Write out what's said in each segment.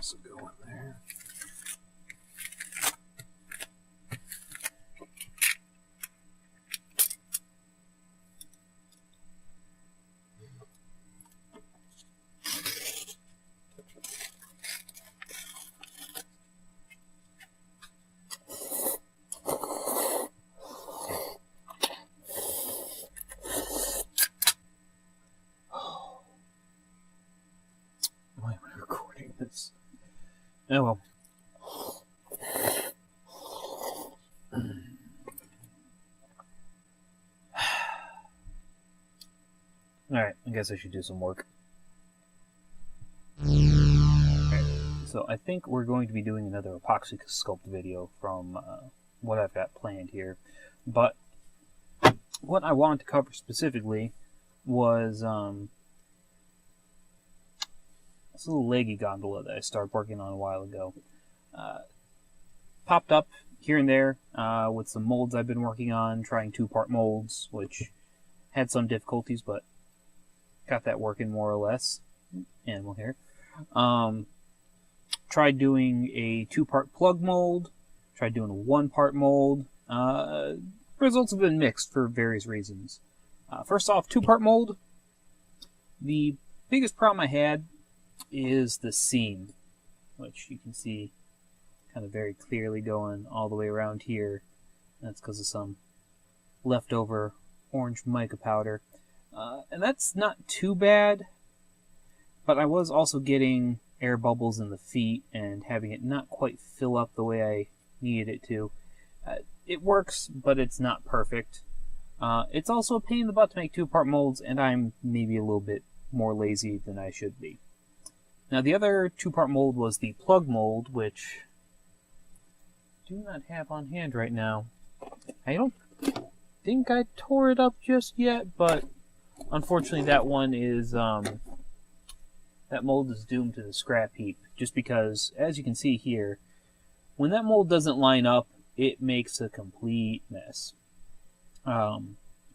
also go in there. Why am I recording this? Oh well. Alright, I guess I should do some work. Alright, so I think we're going to be doing another Apoxie Sculpt video from what I've got planned here. But what I wanted to cover specifically was this little Leggy gondola that I started working on a while ago. Popped up here and there with some molds I've been working on, trying two-part molds, which had some difficulties, but got that working more or less. Animal hair. Tried doing a two-part plug mold, tried doing a one-part mold. Results have been mixed for various reasons. First off, two-part mold. The biggest problem I had is the seam, which you can see kind of very clearly going all the way around here. That's because of some leftover orange mica powder. And that's not too bad, but I was also getting air bubbles in the feet and having it not quite fill up the way I needed it to. It works, but it's not perfect. It's also a pain in the butt to make two-part molds, and I'm maybe a little bit more lazy than I should be. Now, the other two-part mold was the plug mold, which I do not have on hand right now. I don't think I tore it up just yet, but unfortunately that one is, that mold is doomed to the scrap heap, just because, as you can see here, when that mold doesn't line up, it makes a complete mess. It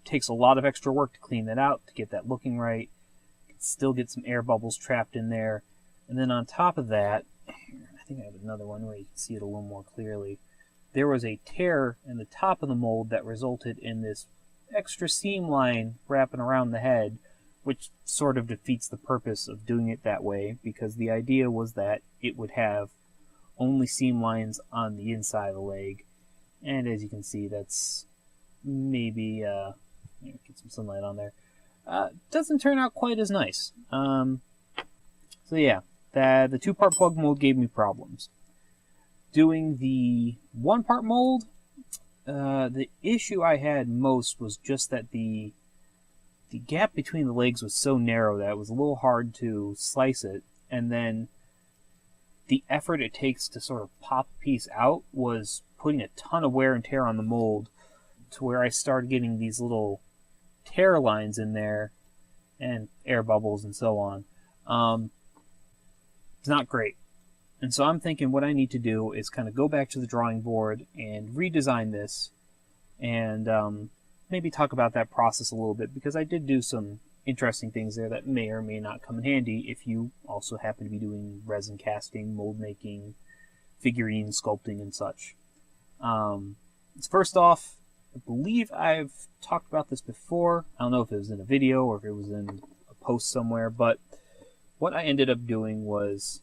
takes a lot of extra work to clean that out, to get that looking right. You can still get some air bubbles trapped in there. And then on top of that, I think I have another one where you can see it a little more clearly. There was a tear in the top of the mold that resulted in this extra seam line wrapping around the head, which sort of defeats the purpose of doing it that way, because the idea was that it would have only seam lines on the inside of the leg. And as you can see, that's maybe, get some sunlight on there. Doesn't turn out quite as nice. So yeah, the two-part plug mold gave me problems. Doing the one-part mold, the issue I had most was just that the gap between the legs was so narrow that it was a little hard to slice it, and then the effort it takes to sort of pop a piece out was putting a ton of wear and tear on the mold, to where I started getting these little tear lines in there and air bubbles and so on. It's not great. And so I'm thinking what I need to do is kind of go back to the drawing board and redesign this, and maybe talk about that process a little bit, because I did do some interesting things there that may or may not come in handy if you also happen to be doing resin casting, mold making, figurine sculpting, and such. First off, I believe I've talked about this before. I don't know if it was in a video or if it was in a post somewhere, but what I ended up doing was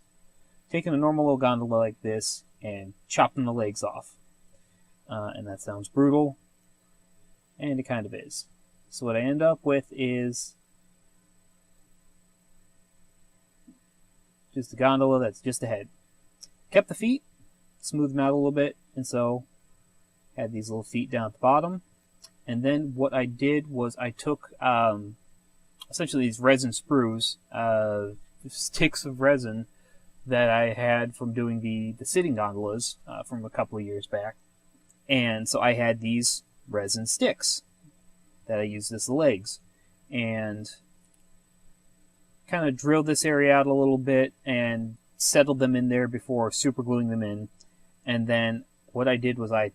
taking a normal little gondola like this and chopping the legs off. And that sounds brutal, and it kind of is. So what I end up with is just a gondola that's just a head. Kept the feet, smoothed them out a little bit, and so had these little feet down at the bottom. And then what I did was I took essentially these resin sprues, sticks of resin that I had from doing the sitting gondolas from a couple of years back. And so I had these resin sticks that I used as the legs, and kind of drilled this area out a little bit and settled them in there before super gluing them in. And then what I did was I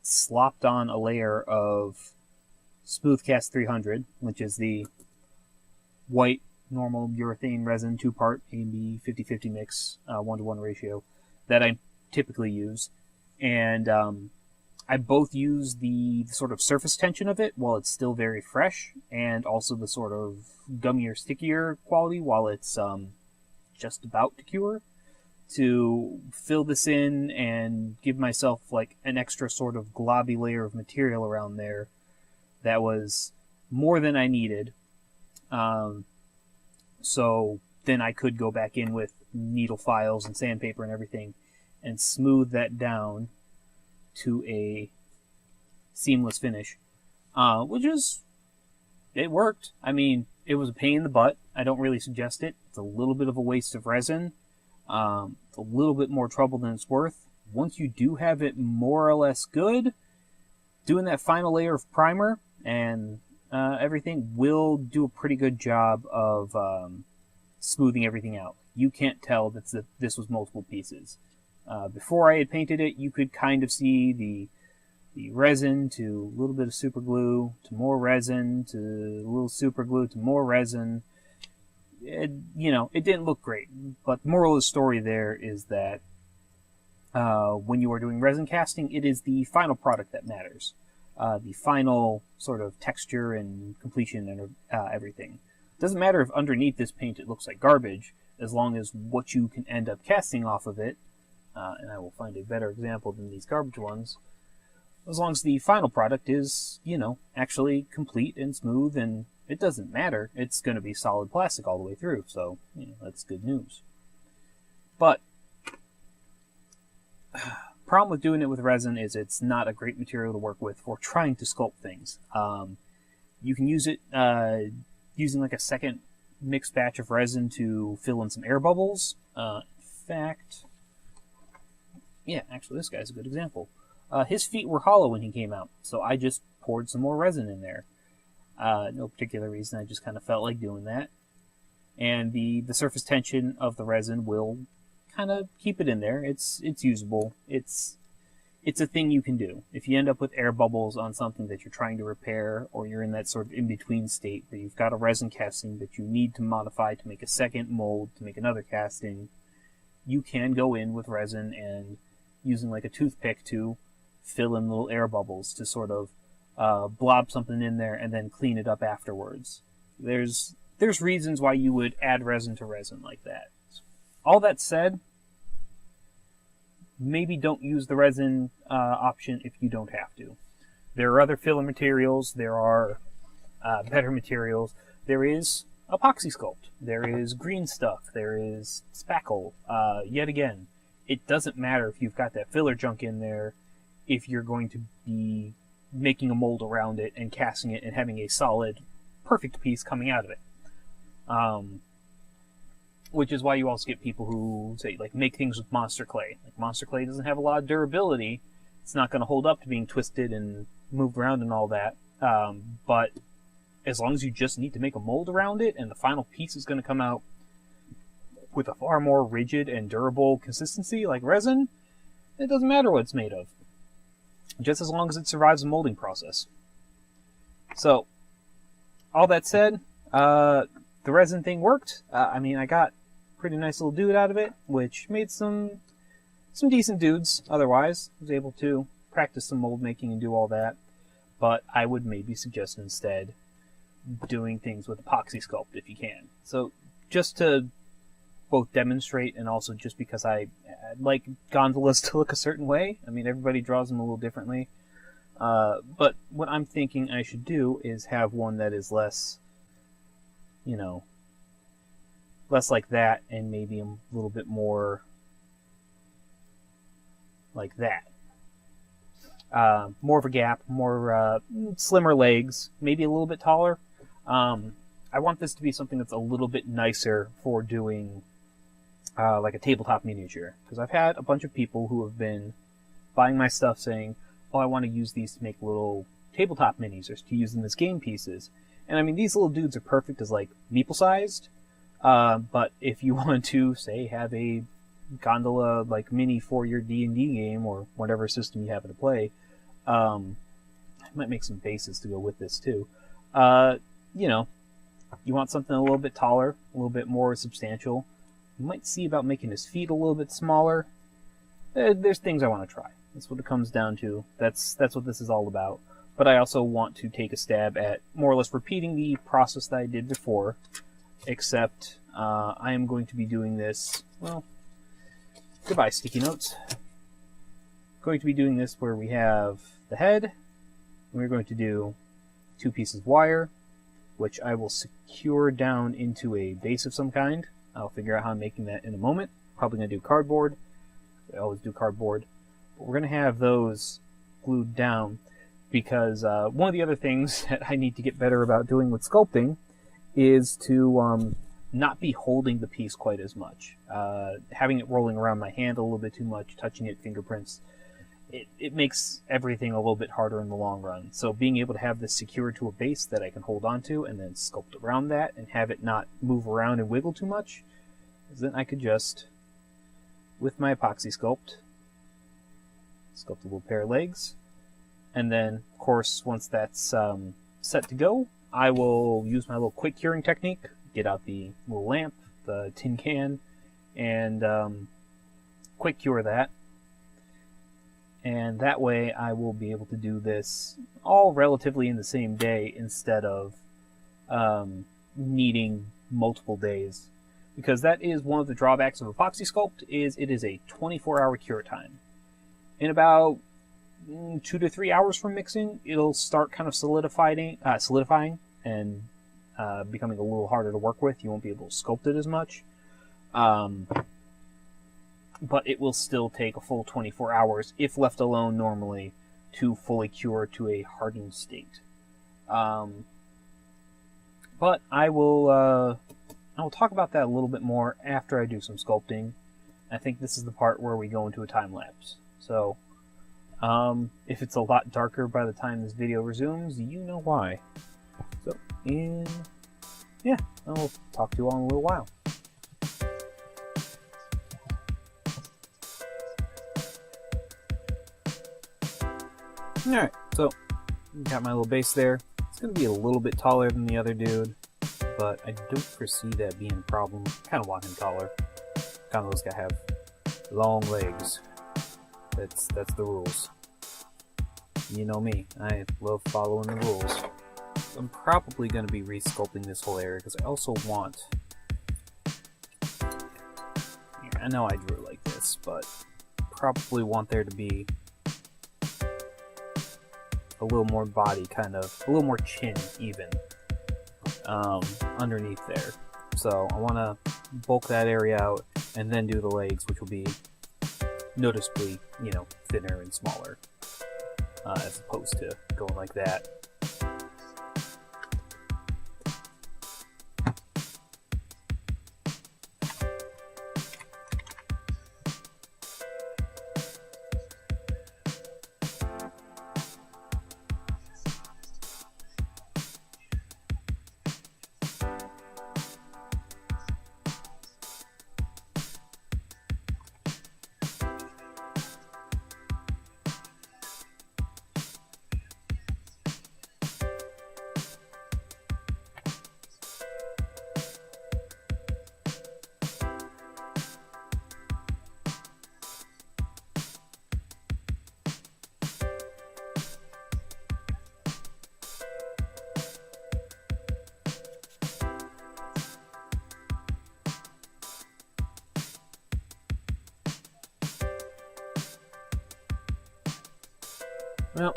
slopped on a layer of Smooth Cast 300, which is the white normal urethane resin 2-part A&B 50/50 mix, 1-to-1 ratio that I typically use. And I both use the sort of surface tension of it while it's still very fresh, and also the sort of gummier, stickier quality while it's just about to cure, to fill this in and give myself like an extra sort of globby layer of material around there that was more than I needed. So then I could go back in with needle files and sandpaper and everything and smooth that down to a seamless finish, which is, it worked. I mean, it was a pain in the butt. I don't really suggest it. It's a little bit of a waste of resin. It's a little bit more trouble than it's worth. Once you do have it more or less good, doing that final layer of primer and everything will do a pretty good job of smoothing everything out. You can't tell that this was multiple pieces. Before I had painted it, you could kind of see the resin to a little bit of super glue to more resin to a little super glue to more resin. It didn't look great, but the moral of the story there is that when you are doing resin casting, it is the final product that matters. The final sort of texture and completion and everything. It doesn't matter if underneath this paint it looks like garbage, as long as what you can end up casting off of it, and I will find a better example than these garbage ones, as long as the final product is, actually complete and smooth, and it doesn't matter. It's going to be solid plastic all the way through, so that's good news. But problem with doing it with resin is it's not a great material to work with for trying to sculpt things. You can use it using like a second mixed batch of resin to fill in some air bubbles. In fact, yeah, actually this guy's a good example. His feet were hollow when he came out, so I just poured some more resin in there. No particular reason, I just kind of felt like doing that. And the surface tension of the resin will kind of keep it in there. It's usable. It's a thing you can do. If you end up with air bubbles on something that you're trying to repair, or you're in that sort of in-between state where you've got a resin casting that you need to modify to make a second mold to make another casting, you can go in with resin and using like a toothpick to fill in little air bubbles to sort of blob something in there and then clean it up afterwards. There's reasons why you would add resin to resin like that. All that said, maybe don't use the resin option if you don't have to. There are other filler materials. There are better materials. There is Apoxie Sculpt. There is green stuff. There is spackle. Yet again, it doesn't matter if you've got that filler junk in there if you're going to be making a mold around it and casting it and having a solid, perfect piece coming out of it. Which is why you also get people who say, like, make things with monster clay. Like, monster clay doesn't have a lot of durability. It's not going to hold up to being twisted and moved around and all that. But as long as you just need to make a mold around it and the final piece is going to come out with a far more rigid and durable consistency, like resin, it doesn't matter what it's made of. Just as long as it survives the molding process. So, all that said, the resin thing worked. I got a pretty nice little dude out of it, which made some decent dudes otherwise. I was able to practice some mold making and do all that. But I would maybe suggest instead doing things with Apoxie Sculpt if you can. So, just to both demonstrate and also just because I like gondolas to look a certain way. I mean, everybody draws them a little differently. But what I'm thinking I should do is have one that is less, less like that and maybe a little bit more like that. More of a gap, more slimmer legs, maybe a little bit taller. I want this to be something that's a little bit nicer for doing like a tabletop miniature. Because I've had a bunch of people who have been buying my stuff saying, oh, I want to use these to make little tabletop minis or to use them as game pieces. And I mean, these little dudes are perfect as like meeple-sized. But if you want to, say, have a gondola like mini for your D&D game or whatever system you happen to play, I might make some bases to go with this too. you want something a little bit taller, a little bit more substantial. You might see about making his feet a little bit smaller. There's things I want to try. That's what it comes down to. That's what this is all about. But I also want to take a stab at more or less repeating the process that I did before, except I am going to be doing this, well, goodbye sticky notes. Going to be doing this where we have the head, and we're going to do 2 pieces of wire, which I will secure down into a base of some kind. I'll figure out how I'm making that in a moment. Probably going to do cardboard. I always do cardboard. But we're going to have those glued down because one of the other things that I need to get better about doing with sculpting is to not be holding the piece quite as much. Having it rolling around my hand a little bit too much, touching it, fingerprints, it makes everything a little bit harder in the long run. So being able to have this secured to a base that I can hold onto and then sculpt around that and have it not move around and wiggle too much, then I could just, with my Apoxie Sculpt, sculpt a little pair of legs. And then, of course, once that's set to go, I will use my little quick curing technique, get out the little lamp, the tin can, and quick cure that. And that way I will be able to do this all relatively in the same day instead of needing multiple days. Because that is one of the drawbacks of Apoxie Sculpt, is it is a 24-hour cure time. In about 2 to 3 hours from mixing, it'll start kind of solidifying and becoming a little harder to work with. You won't be able to sculpt it as much. But it will still take a full 24 hours, if left alone normally, to fully cure to a hardened state. But I will talk about that a little bit more after I do some sculpting. I think this is the part where we go into a time lapse. So, if it's a lot darker by the time this video resumes, you know why. So, I'll talk to you all in a little while. Alright, so, got my little base there. It's going to be a little bit taller than the other dude, but I don't foresee that being a problem. Kind of want him taller. Gondolas gotta have long legs. That's the rules. You know me, I love following the rules. I'm probably going to be re-sculpting this whole area because I also want... I know I drew it like this, but probably want there to be a little more body, kind of, a little more chin even, underneath there. So I want to bulk that area out and then do the legs, which will be noticeably, thinner and smaller, as opposed to going like that. Well,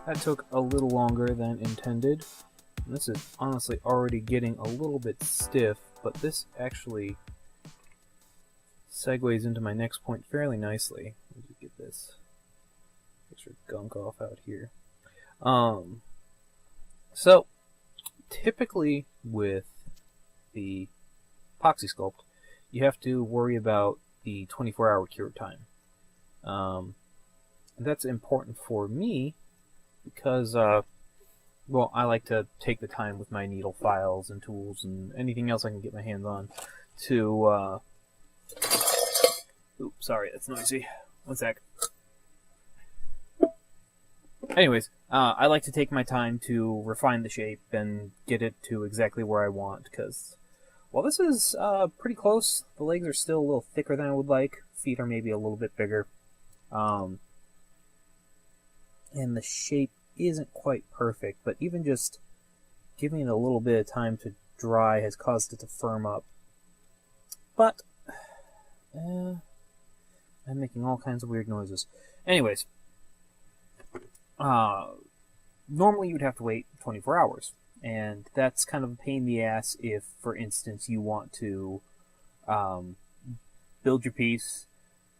that took a little longer than intended. And this is honestly already getting a little bit stiff, but this actually segues into my next point fairly nicely. Let me get this extra gunk off out here. So, typically with the Apoxie Sculpt, you have to worry about the 24-hour cure time. That's important for me because, I like to take the time with my needle files and tools and anything else I can get my hands on to, oops, sorry, that's noisy. One sec. Anyways, I like to take my time to refine the shape and get it to exactly where I want, because while this is pretty close, the legs are still a little thicker than I would like. Feet are maybe a little bit bigger. And the shape isn't quite perfect, but even just giving it a little bit of time to dry has caused it to firm up. But I'm making all kinds of weird noises. Anyways, normally you'd have to wait 24 hours, and that's kind of a pain in the ass if, for instance, you want to build your piece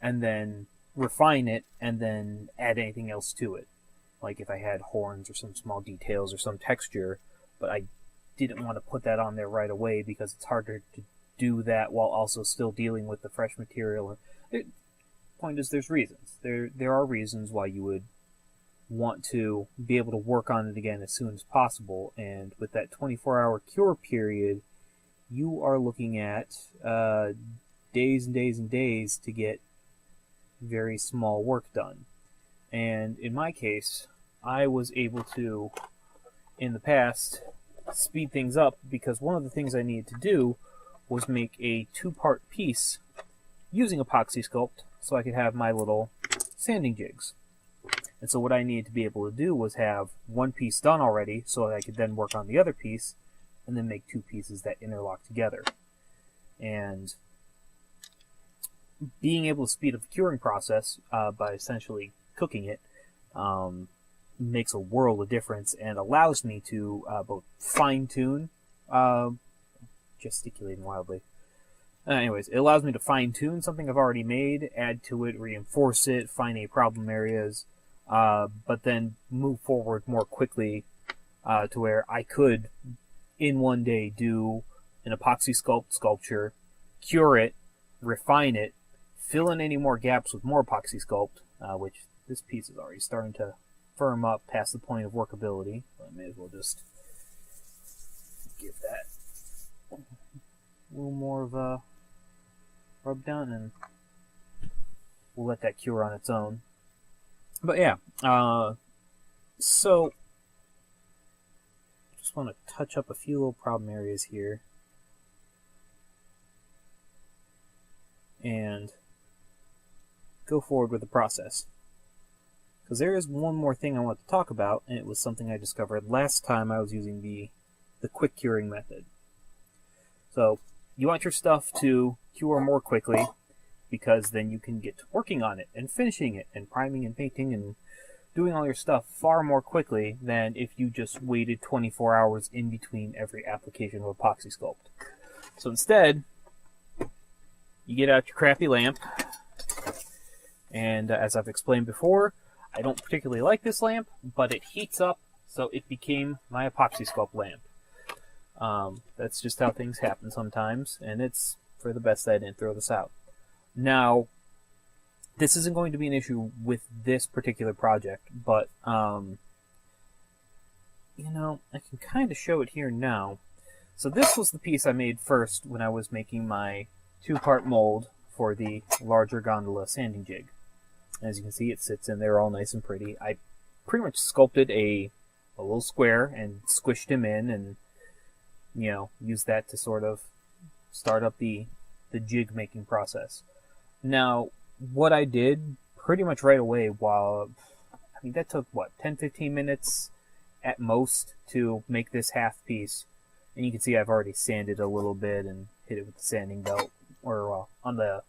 and then refine it and then add anything else to it. Like if I had horns or some small details or some texture, but I didn't want to put that on there right away because it's harder to do that while also still dealing with the fresh material. The point is, there's reasons. There are reasons why you would want to be able to work on it again as soon as possible, and with that 24-hour cure period, you are looking at days and days and days to get very small work done. And in my case, I was able to, in the past, speed things up because one of the things I needed to do was make a 2-part piece using Apoxie Sculpt so I could have my little sanding jigs. And so what I needed to be able to do was have one piece done already so that I could then work on the other piece and then make 2 pieces that interlock together. And being able to speed up the curing process by essentially cooking it makes a world of difference and allows me to both fine-tune, gesticulating wildly. Anyways, it allows me to fine-tune something I've already made, add to it, reinforce it, find any problem areas, but then move forward more quickly to where I could, in one day, do an Apoxie sculpture, cure it, refine it, fill in any more gaps with more Apoxie Sculpt, which this piece is already starting to firm up past the point of workability. I may as well just give that a little more of a rub down, and we'll let that cure on its own. But yeah, so just want to touch up a few little problem areas here. And go forward with the process. Because there is one more thing I want to talk about, and it was something I discovered last time I was using the quick curing method. So, you want your stuff to cure more quickly, because then you can get to working on it, and finishing it, and priming and painting, and doing all your stuff far more quickly than if you just waited 24 hours in between every application of Apoxie Sculpt. So instead, you get out your crappy lamp, and as I've explained before, I don't particularly like this lamp, but it heats up, so it became my Apoxie Sculpt lamp. That's just how things happen sometimes, and it's for the best that I didn't throw this out. Now, this isn't going to be an issue with this particular project, but, you know, I can kind of show it here now. So this was the piece I made first when I was making my 2-part mold for the larger gondola sanding jig. As you can see, it sits in there all nice and pretty. I pretty much sculpted a little square and squished him in, and you know, used that to sort of start up the jig making process. Now, what I did pretty much right away, that took what, 10-15 minutes at most to make this half piece. And you can see I've already sanded a little bit and hit it with the sanding belt, or on the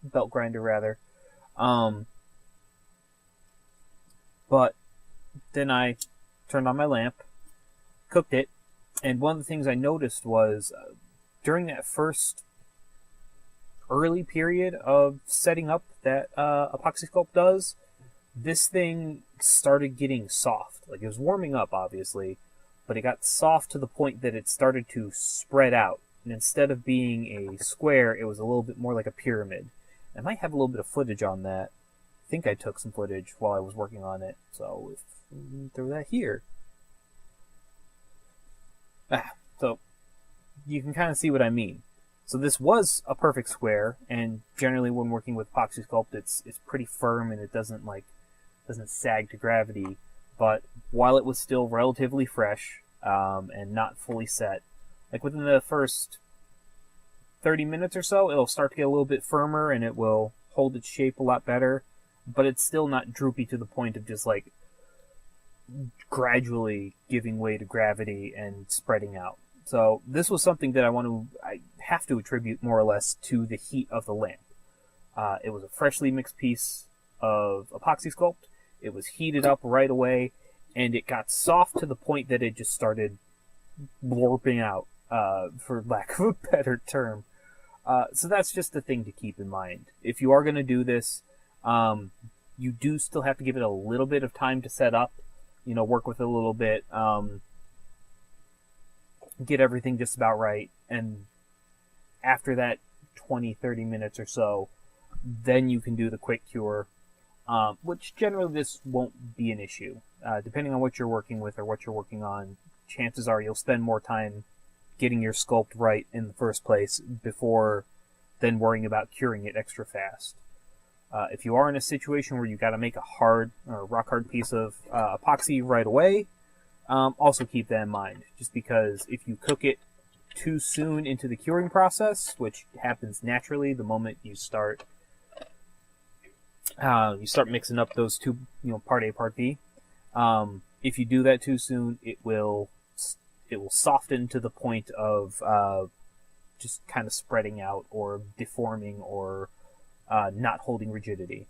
belt grinder rather. But then I turned on my lamp, cooked it, and one of the things I noticed was during that first early period of setting up that Apoxie Sculpt does, this thing started getting soft. Like, it was warming up, obviously, but it got soft to the point that it started to spread out. And instead of being a square, it was a little bit more like a pyramid. I might have a little bit of footage on that. I think I took some footage while I was working on it, so if we throw that here. So you can kind of see what I mean. So this was a perfect square, and generally when working with Apoxie Sculpt, it's pretty firm and it doesn't sag to gravity. but while it was still relatively fresh and not fully set, like within the first 30 minutes or so, it'll start to get a little bit firmer and it will hold its shape a lot better, but it's still not droopy to the point of just like gradually giving way to gravity and spreading out. So this was something that I have to attribute more or less to the heat of the lamp. It was a freshly mixed piece of Apoxie Sculpt. It was heated up right away, and it got soft to the point that it just started blorping out, for lack of a better term. So that's just a thing to keep in mind. If you are going to do this, you do still have to give it a little bit of time to set up, work with it a little bit, get everything just about right, and after that 20-30 minutes or so, then you can do the quick cure, which generally this won't be an issue. Depending on what you're working with or what you're working on, chances are you'll spend more time getting your sculpt right in the first place before then worrying about curing it extra fast. If you are in a situation where you got to make a hard or rock hard piece of epoxy right away, also keep that in mind, just because if you cook it too soon into the curing process, which happens naturally the moment you start mixing up those two, part A, part B. If you do that too soon, it will soften to the point of just kind of spreading out or deforming or not holding rigidity.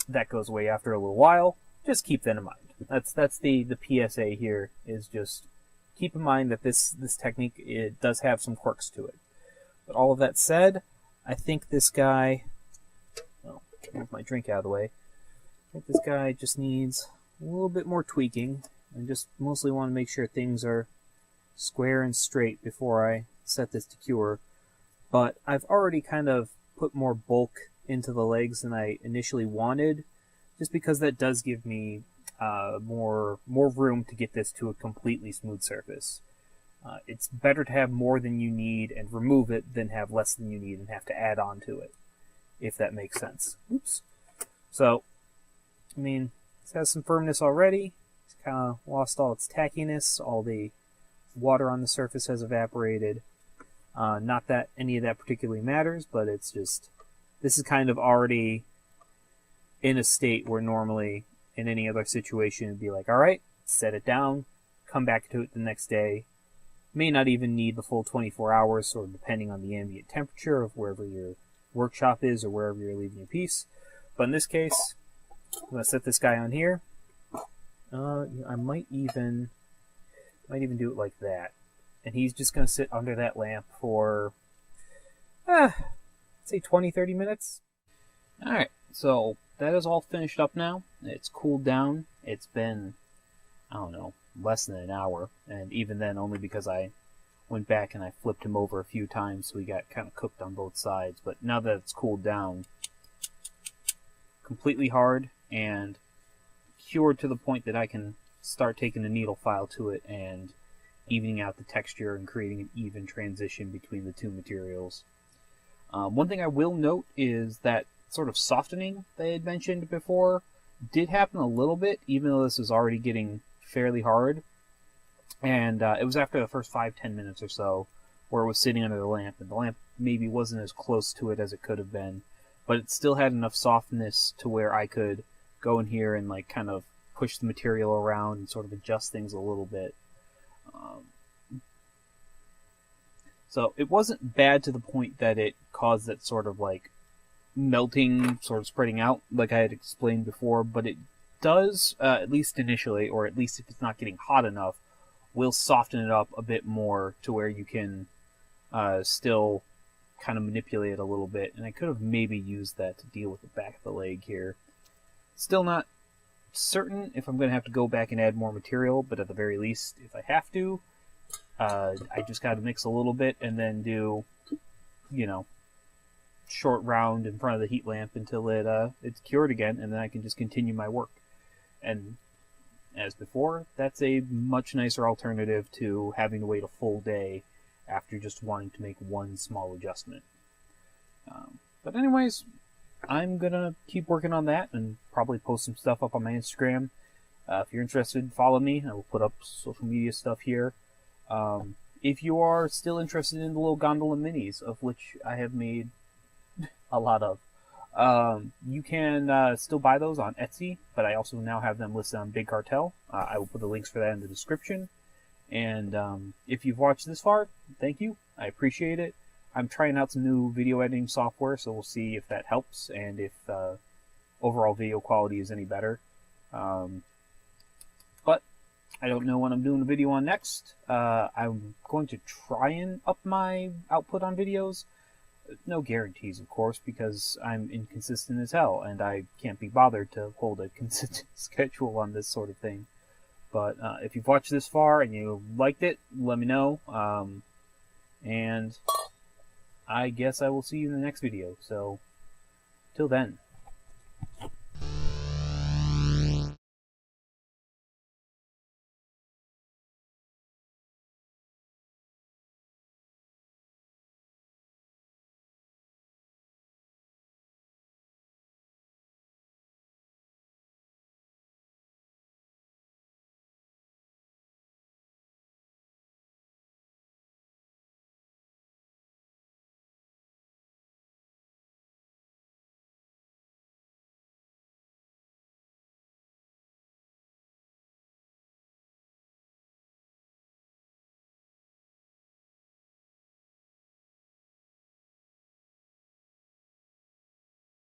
That goes away after a little while. Just keep that in mind. That's the PSA here, is just keep in mind that this technique, it does have some quirks to it. But all of that said, I think this guy, move my drink out of the way, I think this guy just needs a little bit more tweaking. I just mostly want to make sure things are square and straight before I set this to cure. But I've already kind of put more bulk into the legs than I initially wanted, just because that does give me more room to get this to a completely smooth surface. It's better to have more than you need and remove it than have less than you need and have to add on to it, if that makes sense. Oops. So, I mean, this has some firmness already. It's kind of lost all its tackiness. All the water on the surface has evaporated. Not that any of that particularly matters, but it's just, this is kind of already in a state where normally in any other situation it'd be like, alright, set it down, come back to it the next day. May not even need the full 24 hours, sort of depending on the ambient temperature of wherever your workshop is or wherever you're leaving your piece. But in this case, I'm going to set this guy on here. I might even do it like that. And he's just going to sit under that lamp for, say 20-30 minutes. Alright, so that is all finished up now. It's cooled down. It's been, I don't know, less than an hour. And even then, only because I went back and I flipped him over a few times, so he got kind of cooked on both sides. But now that it's cooled down, completely hard and cured to the point that I can start taking a needle file to it and evening out the texture and creating an even transition between the two materials. One thing I will note is that sort of softening that I had mentioned before did happen a little bit, even though this is already getting fairly hard. And it was after the first 5-10 minutes or so, where it was sitting under the lamp, and the lamp maybe wasn't as close to it as it could have been, but it still had enough softness to where I could go in here and like kind of push the material around and sort of adjust things a little bit. So it wasn't bad to the point that it caused that sort of like melting, sort of spreading out like I had explained before, but it does, at least initially, or at least if it's not getting hot enough, will soften it up a bit more to where you can still kind of manipulate it a little bit. And I could have maybe used that to deal with the back of the leg here. Still not certain if I'm going to have to go back and add more material, but at the very least, if I have to, I just got to mix a little bit and then do, short round in front of the heat lamp until it's cured again, and then I can just continue my work. And as before, that's a much nicer alternative to having to wait a full day after just wanting to make one small adjustment. But anyways, I'm gonna keep working on that and probably post some stuff up on my Instagram. If you're interested, follow me. I will put up social media stuff here. If you are still interested in the little gondola minis, of which I have made a lot of, you can still buy those on Etsy, but I also now have them listed on Big Cartel. I will put the links for that in the description. And if you've watched this far, thank you. I appreciate it. I'm trying out some new video editing software, so we'll see if that helps and if overall video quality is any better. But I don't know when I'm doing a video on next. I'm going to try and up my output on videos. No guarantees, of course, because I'm inconsistent as hell, and I can't be bothered to hold a consistent schedule on this sort of thing. But if you've watched this far and you liked it, let me know. And I guess I will see you in the next video. So, till then.